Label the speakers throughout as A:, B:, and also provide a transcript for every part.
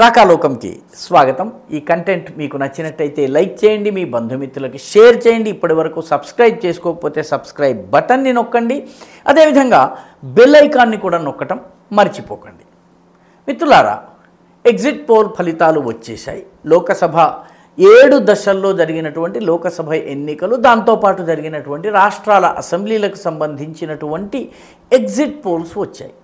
A: రాకాలోకంకి స్వాగతం। ఈ కంటెంట్ మీకు నచ్చినట్లయితే లైక్ చేయండి, మీ బంధుమిత్రులకు షేర్ చేయండి। ఇప్పటివరకు సబ్స్క్రైబ్ చేసుకోకపోతే సబ్స్క్రైబ్ బటన్ని నొక్కండి, అదేవిధంగా బెల్ ఐకాన్ని కూడా నొక్కటం మర్చిపోకండి। మిత్రులారా, ఎగ్జిట్ పోల్ ఫలితాలు వచ్చేశాయి। లోకసభ 7 దశల్లో జరిగినటువంటి లోకసభ ఎన్నికలు, దాంతోపాటు జరిగినటువంటి రాష్ట్రాల అసెంబ్లీలకు సంబంధించినటువంటి ఎగ్జిట్ పోల్స్ వచ్చాయి।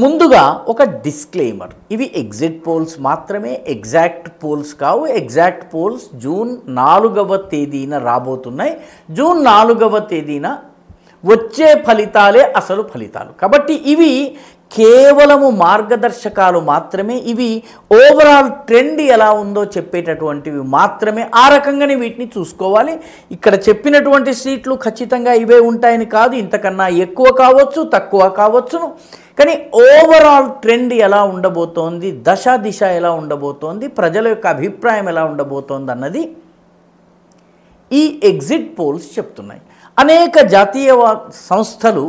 A: ముందుగా ఒక డిస్క్లైమర్, ఇవి ఎగ్జిట్ పోల్స్ మాత్రమే, ఎగ్జాక్ట్ పోల్స్ కావు। ఎగ్జాక్ట్ పోల్స్ జూన్ 4వ తేదీన రాబోతున్నాయి। జూన్ 4వ తేదీన వచ్చే ఫలితాలే అసలు ఫలితాలు కాబట్టి ఇవి కేవలము మార్గదర్శకాలు మాత్రమే। ఇవి ఓవరాల్ ట్రెండ్ ఎలా ఉందో చెప్పేటటువంటివి మాత్రమే। ఆ రకంగానే వీటిని చూసుకోవాలి। ఇక్కడ చెప్పినటువంటి సీట్లు ఖచ్చితంగా ఇవే ఉంటాయని కాదు, ఇంతకన్నా ఎక్కువ కావచ్చు, తక్కువ కావచ్చును। కానీ ఓవరాల్ ట్రెండ్ ఎలా ఉండబోతోంది, దశ దిశ ఎలా ఉండబోతోంది, ప్రజల యొక్క అభిప్రాయం ఎలా ఉండబోతోంది అన్నది ఈ ఎగ్జిట్ పోల్స్ చెప్తున్నాయి। అనేక జాతీయ సంస్థలు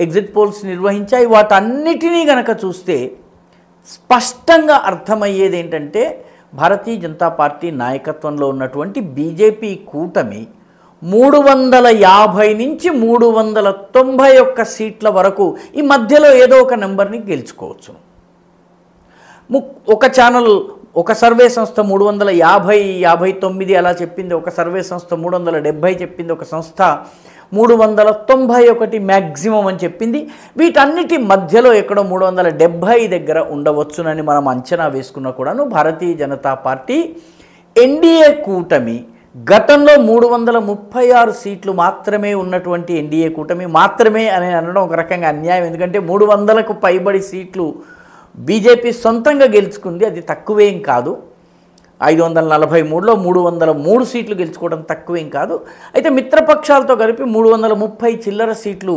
A: ఎగ్జిట్ పోల్స్ నిర్వహించాయి। వాటన్నిటినీ గనక చూస్తే స్పష్టంగా అర్థమయ్యేది ఏంటంటే, భారతీయ జనతా పార్టీ నాయకత్వంలో ఉన్నటువంటి బీజేపీ కూటమి 350 నుంచి 391 సీట్ల వరకు ఈ మధ్యలో ఏదో ఒక నెంబర్ని గెలుచుకోవచ్చు। ఒక ఛానల్, ఒక సర్వే సంస్థ 350, 59 అలా చెప్పింది, ఒక సర్వే సంస్థ 370 చెప్పింది, ఒక సంస్థ 391 మ్యాక్సిమం అని చెప్పింది। వీటన్నిటి మధ్యలో ఎక్కడో 370 దగ్గర ఉండవచ్చునని మనం అంచనా వేసుకున్నా కూడాను భారతీయ జనతా పార్టీ ఎన్డీఏ కూటమి గతంలో 336 సీట్లు మాత్రమే ఉన్నటువంటి ఎన్డీఏ కూటమి, మాత్రమే అని అనడం ఒక రకంగా అన్యాయం। ఎందుకంటే 300కు పైబడి సీట్లు బీజేపీ సొంతంగా గెలుచుకుంది, అది తక్కువేం కాదు। 543లో 303 సీట్లు గెలుచుకోవడం తక్కువేం కాదు। అయితే మిత్రపక్షాలతో కలిపి 330 చిల్లర సీట్లు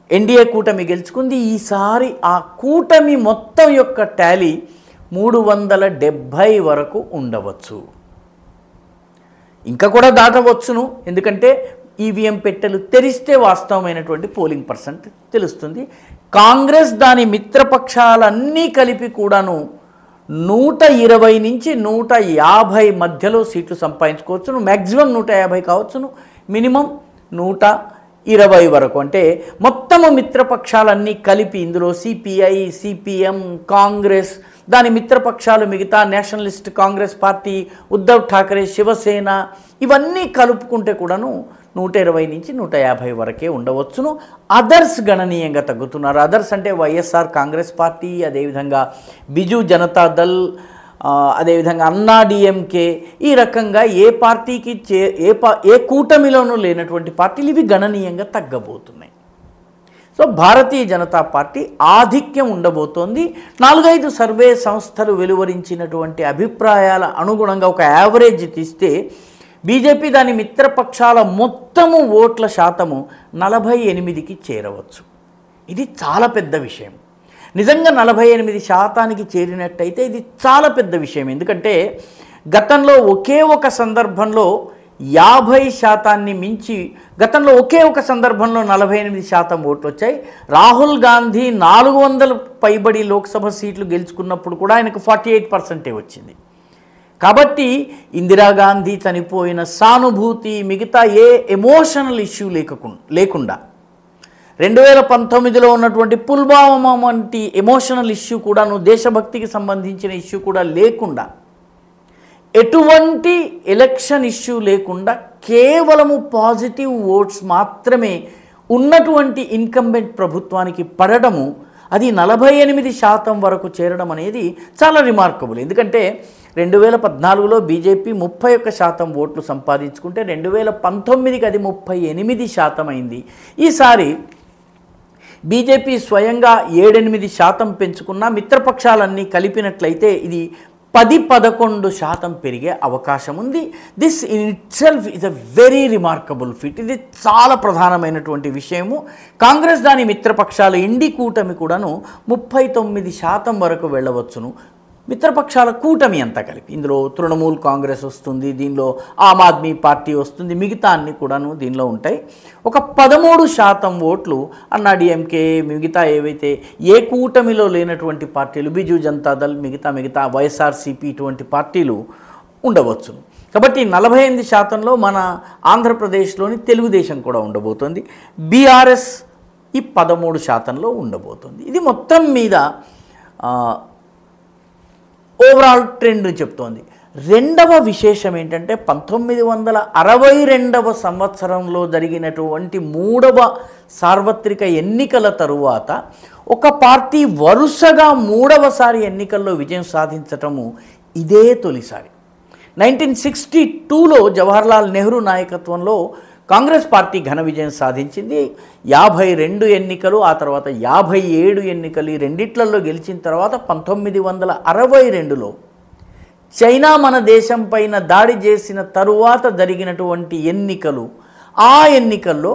A: ఎన్డీఏ కూటమి గెలుచుకుంది। ఈసారి ఆ కూటమి మొత్తం యొక్క టాలీ 370 వరకు ఉండవచ్చు, ఇంకా కూడా దాటవచ్చును। ఎందుకంటే ఈవీఎం పెట్టెలు తెరిస్తే వాస్తవమైనటువంటి పోలింగ్ పర్సెంట్ తెలుస్తుంది। కాంగ్రెస్ దాని మిత్రపక్షాలన్నీ కలిపి కూడాను 120 నుంచి 150 మధ్యలో సీట్లు సంపాదించుకోవచ్చును। మ్యాక్సిమం 150 కావచ్చును, మినిమం 120 వరకు। అంటే మొత్తము మిత్రపక్షాలన్నీ కలిపి, ఇందులో సిపిఐ, సిపిఎం, కాంగ్రెస్, దాని మిత్రపక్షాలు మిగతా నేషనలిస్ట్ కాంగ్రెస్ పార్టీ, ఉద్ధవ్ ఠాకరే, శివసేన, ఇవన్నీ కలుపుకుంటే కూడాను 120 నుంచి 150 వరకే ఉండవచ్చును। అదర్స్ గణనీయంగా తగ్గుతున్నారు। అదర్స్ అంటే వైఎస్ఆర్ కాంగ్రెస్ పార్టీ, అదేవిధంగా బిజు జనతాదళ్, అదేవిధంగా అన్నా డిఎంకే, ఈ రకంగా ఏ పార్టీకి ఏ కూటమిలోనూ లేనటువంటి పార్టీలు ఇవి గణనీయంగా తగ్గబోతున్నాయి। సో భారతీయ జనతా పార్టీ ఆధిక్యం ఉండబోతోంది। 4-5 సర్వే సంస్థలు వెలువరించినటువంటి అభిప్రాయాల అనుగుణంగా ఒక యావరేజ్ తీస్తే బీజేపీ దాని మిత్రపక్షాల మొత్తము ఓట్ల శాతము 48కి చేరవచ్చు। ఇది చాలా పెద్ద విషయం। నిజంగా 48% చేరినట్టయితే ఇది చాలా పెద్ద విషయం। ఎందుకంటే గతంలో ఒకే ఒక సందర్భంలో 50% మించి, గతంలో ఒకే ఒక సందర్భంలో 48% ఓట్లు వచ్చాయి। రాహుల్ గాంధీ 400 పైబడి లోక్సభ సీట్లు గెలుచుకున్నప్పుడు కూడా ఆయనకు 48% వచ్చింది। కాబట్టి ఇందిరాగాంధీ చనిపోయిన సానుభూతి, మిగతా ఏ ఎమోషనల్ ఇష్యూ లేకుండా 2019లో ఉన్నటువంటి పుల్వామా వంటి ఎమోషనల్ ఇష్యూ కూడాను, దేశభక్తికి సంబంధించిన ఇష్యూ కూడా లేకుండా, ఎటువంటి ఎలక్షన్ ఇష్యూ లేకుండా కేవలము పాజిటివ్ ఓట్స్ మాత్రమే ఉన్నటువంటి ఇన్కంబెంట్ ప్రభుత్వానికి పడడము, అది 48% వరకు చేరడం అనేది చాలా రిమార్కబుల్। ఎందుకంటే 2014లో బీజేపీ 31% ఓట్లు సంపాదించుకుంటే 2019కి అది 38% అయింది। ఈసారి బీజేపీ స్వయంగా 7-8% పెంచుకున్న, మిత్రపక్షాలన్నీ కలిపినట్లయితే ఇది 10-11% పెరిగే అవకాశం ఉంది। This in itself is a very remarkable fit. ఇది చాలా ప్రధానమైనటువంటి విషయము। కాంగ్రెస్ దాని మిత్రపక్షాలు, ఇండి కూటమి కూడాను 39% వరకు వెళ్ళవచ్చును। మిత్రపక్షాల కూటమి అంతా కలిపి, ఇందులో తృణమూల్ కాంగ్రెస్ వస్తుంది, దీనిలో ఆమ్ ఆద్మీ పార్టీ వస్తుంది, మిగతా అన్నీ కూడాను దీనిలో ఉంటాయి. ఒక 13% ఓట్లు అన్నాడీఎంకే, మిగతా ఏవైతే ఏ కూటమిలో లేనటువంటి పార్టీలు, బిజు జనతాదళ్, మిగతా వైఎస్ఆర్సీపీ ఇటువంటి పార్టీలు ఉండవచ్చును. కాబట్టి 48%లో మన ఆంధ్రప్రదేశ్లోని తెలుగుదేశం కూడా ఉండబోతోంది. బీఆర్ఎస్ ఈ 13%లో ఉండబోతుంది. ఇది మొత్తం మీద ఓవరాల్ ట్రెండ్ చెప్తోంది. రెండవ విశేషం ఏంటంటే 1962వ సంవత్సరంలో జరిగినటువంటి 3వ సార్వత్రిక ఎన్నికల తరువాత ఒక పార్టీ వరుసగా 3వసారి ఎన్నికల్లో విజయం సాధించటము ఇదే తొలిసారి. 1962లో జవహర్లాల్ నెహ్రూ నాయకత్వంలో కాంగ్రెస్ పార్టీ ఘన విజయం సాధించింది. 52 ఎన్నికలు, ఆ తర్వాత 57 ఎన్నికలు, ఈ రెండిట్లలో గెలిచిన తర్వాత 1962లో చైనా మన దేశం పైన దాడి చేసిన తరువాత జరిగినటువంటి ఎన్నికలు, ఆ ఎన్నికల్లో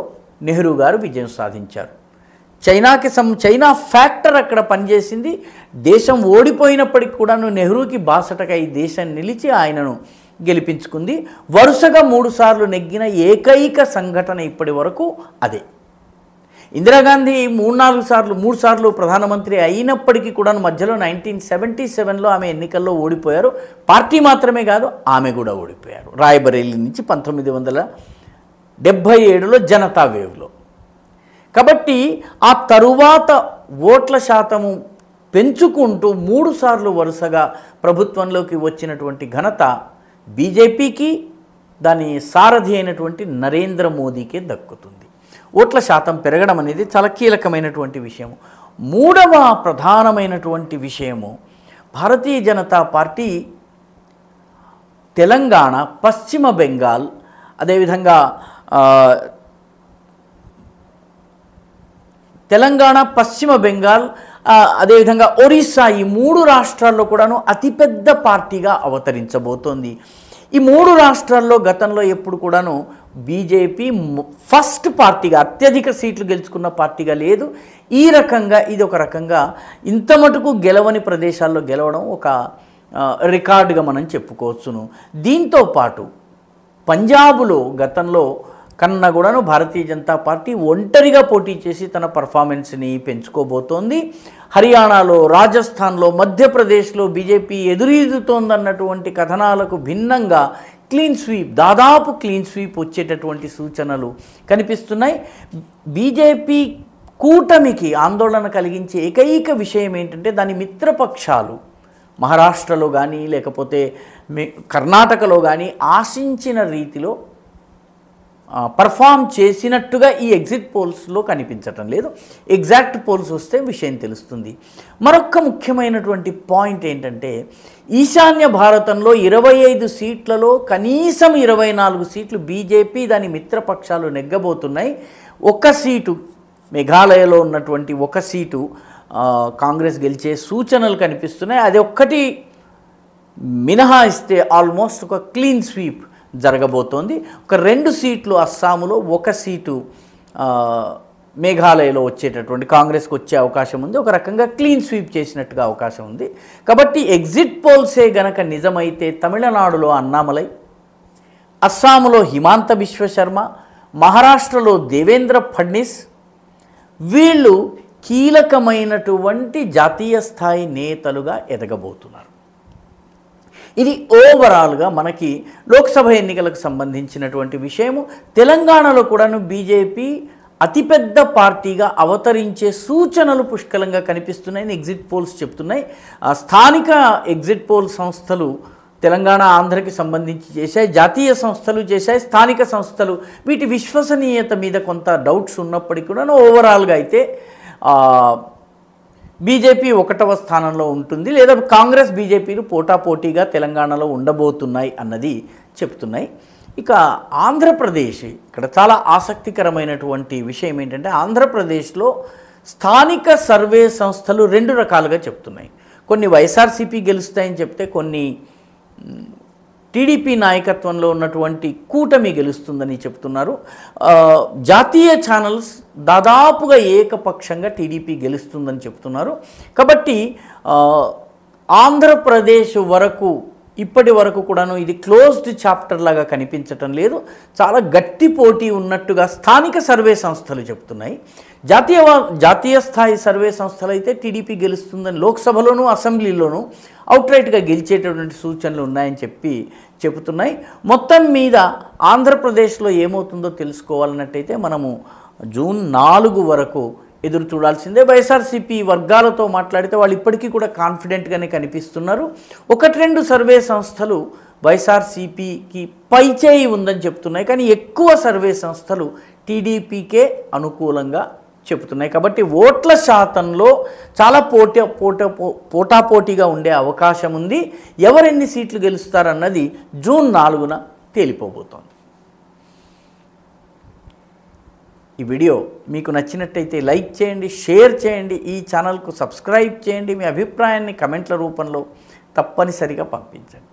A: నెహ్రూ గారు విజయం సాధించారు. చైనా ఫ్యాక్టర్ అక్కడ పనిచేసింది. దేశం ఓడిపోయినప్పటికి కూడాను నెహ్రూకి బాసటగా ఈ దేశం నిలిచి ఆయనను గెలిపించుకుంది. వరుసగా 3 సార్లు నెగ్గిన ఏకైక సంఘటన ఇప్పటి వరకు అదే. ఇందిరాగాంధీ 3 సార్లు ప్రధానమంత్రి అయినప్పటికీ కూడా మధ్యలో 1977లో ఆమె ఎన్నికల్లో ఓడిపోయారు. పార్టీ మాత్రమే కాదు, ఆమె కూడా ఓడిపోయారు రాయ్బరేలీ నుంచి 1977లో జనతా వేవ్లో. కాబట్టి ఆ తరువాత ఓట్ల శాతము పెంచుకుంటూ 3 సార్లు వరుసగా ప్రభుత్వంలోకి వచ్చినటువంటి ఘనత బీజేపీకి, దాని సారథి అయినటువంటి నరేంద్ర మోదీకే దక్కుతుంది. ఓట్ల శాతం పెరగడం అనేది చాలా కీలకమైనటువంటి విషయము. మూడవ ప్రధానమైనటువంటి విషయము, భారతీయ జనతా పార్టీ తెలంగాణ, పశ్చిమ బెంగాల్, అదేవిధంగా తెలంగాణ, పశ్చిమ బెంగాల్, అదేవిధంగా ఒరిస్సా, ఈ 3 రాష్ట్రాల్లో కూడాను అతిపెద్ద పార్టీగా అవతరించబోతోంది. ఈ 3 రాష్ట్రాల్లో గతంలో ఎప్పుడు కూడాను బీజేపీ ఫస్ట్ పార్టీగా, అత్యధిక సీట్లు గెలుచుకున్న పార్టీగా లేదు. ఈ రకంగా ఇది ఒక రకంగా ఇంత మటుకు గెలవని ప్రదేశాల్లో గెలవడం ఒక రికార్డుగా మనం చెప్పుకోవచ్చును. దీంతో పాటు పంజాబ్లో గతంలో కన్నా కూడాను భారతీయ జనతా పార్టీ ఒంటరిగా పోటీ చేసి తన పర్ఫార్మెన్స్ని పెంచుకోబోతోంది. హర్యానాలో, రాజస్థాన్లో, మధ్యప్రదేశ్లో బీజేపీ ఎదురీదుతోందన్నటువంటి కథనాలకు భిన్నంగా క్లీన్ స్వీప్, దాదాపు క్లీన్ స్వీప్ వచ్చేటటువంటి సూచనలు కనిపిస్తున్నాయి. బీజేపీ కూటమికి ఆందోళన కలిగించే ఏకైక విషయం ఏంటంటే దాని మిత్రపక్షాలు మహారాష్ట్రలో కానీ లేకపోతే కర్ణాటకలో కానీ ఆశించిన రీతిలో పర్ఫామ్ చేసినట్టుగా ఈ ఎగ్జిట్ పోల్స్లో కనిపించటం లేదు. ఎగ్జాక్ట్ పోల్స్ వస్తే విషయం తెలుస్తుంది. మరొక ముఖ్యమైనటువంటి పాయింట్ ఏంటంటే ఈశాన్య భారతంలో 25 సీట్లలో కనీసం 24 సీట్లు బీజేపీ, దాని మిత్రపక్షాలు నెగ్గబోతున్నాయి. ఒక సీటు, మేఘాలయలో ఉన్నటువంటి ఒక సీటు కాంగ్రెస్ గెలిచే సూచనలు కనిపిస్తున్నాయి. అది ఒక్కటి మినహాయిస్తే ఆల్మోస్ట్ ఒక క్లీన్ స్వీప్ జరగబోతోంది. ఒక 2 సీట్లు అస్సాములో, 1 సీటు మేఘాలయలో వచ్చేటటువంటి కాంగ్రెస్కి వచ్చే అవకాశం ఉంది. ఒక రకంగా క్లీన్ స్వీప్ చేసినట్టుగా అవకాశం ఉంది. కాబట్టి ఎగ్జిట్ పోల్సే గనక నిజమైతే తమిళనాడులో అన్నామలై, అస్సాములో హిమాంత బిశ్వ శర్మ, మహారాష్ట్రలో దేవేంద్ర ఫడ్నీస్, వీళ్ళు కీలకమైనటువంటి జాతీయ స్థాయి నేతలుగా ఎదగబోతున్నారు. ఇది ఓవరాల్గా మనకి లోక్సభ ఎన్నికలకు సంబంధించినటువంటి విషయము. తెలంగాణలో కూడాను బీజేపీ అతిపెద్ద పార్టీగా అవతరించే సూచనలు పుష్కలంగా కనిపిస్తున్నాయని ఎగ్జిట్ పోల్స్ చెప్తున్నాయి. స్థానిక ఎగ్జిట్ పోల్ సంస్థలు తెలంగాణ, ఆంధ్రకి సంబంధించి చేశాయి, జాతీయ సంస్థలు చేశాయి, స్థానిక సంస్థలు. వీటి విశ్వసనీయత మీద కొంత డౌట్స్ ఉన్నప్పటికీ కూడా ఓవరాల్గా అయితే బీజేపీ 1వ స్థానంలో ఉంటుంది, లేదా కాంగ్రెస్ బీజేపీలు పోటాపోటీగా తెలంగాణలో ఉండబోతున్నాయి అన్నది చెప్తున్నాయి. ఇక ఆంధ్రప్రదేశ్, ఇక్కడ చాలా ఆసక్తికరమైనటువంటి విషయం ఏంటంటే ఆంధ్రప్రదేశ్లో స్థానిక సర్వే సంస్థలు 2 రకాలుగా చెప్తున్నాయి. కొన్ని వైఎస్ఆర్సీపీ గెలుస్తాయని చెప్తే, కొన్ని టీడీపీ నాయకత్వంలో ఉన్నటువంటి కూటమి గెలుస్తుందని చెప్తున్నారు. జాతీయ ఛానల్స్ దాదాపుగా ఏకపక్షంగా టీడీపీ గెలుస్తుందని చెప్తున్నారు. కాబట్టి ఆంధ్రప్రదేశ్ వరకు ఇప్పటి వరకు కూడాను ఇది క్లోజ్డ్ చాప్టర్ లాగా కనిపించటం లేదు. చాలా గట్టి పోటీ ఉన్నట్టుగా స్థానిక సర్వే సంస్థలు చెప్తున్నాయి. జాతీయ స్థాయి సర్వే సంస్థలు అయితే టీడీపీ గెలుస్తుందని లోక్సభలోనూ అసెంబ్లీలోనూ అవుట్రైట్గా గెలిచేటటువంటి సూచనలు ఉన్నాయని చెబుతున్నాయి. మొత్తం మీద ఆంధ్రప్రదేశ్లో ఏమవుతుందో తెలుసుకోవాలన్నట్టయితే మనము జూన్ 4 వరకు ఎదురు చూడాల్సిందే. వైఎస్ఆర్సీపీ వర్గాలతో మాట్లాడితే వాళ్ళు ఇప్పటికీ కూడా కాన్ఫిడెంట్గానే కనిపిస్తున్నారు. 1-2 సర్వే సంస్థలు వైఎస్ఆర్సీపీకి పైచేయి ఉందని చెప్తున్నాయి, కానీ ఎక్కువ సర్వే సంస్థలు టీడీపీకే అనుకూలంగా చెబుతున్నాయి. కాబట్టి ఓట్ల శాతంలో చాలా పోటాపోటీగా ఉండే అవకాశం ఉంది. ఎవరెన్ని సీట్లు గెలుస్తారన్నది జూన్ 4న తేలిపోబోతోంది. ఈ వీడియో మీకు నచ్చినట్టయితే లైక్ చేయండి, షేర్ చేయండి, ఈ ఛానల్కు సబ్స్క్రైబ్ చేయండి. మీ అభిప్రాయాన్ని కమెంట్ల రూపంలో తప్పనిసరిగా పంపించండి.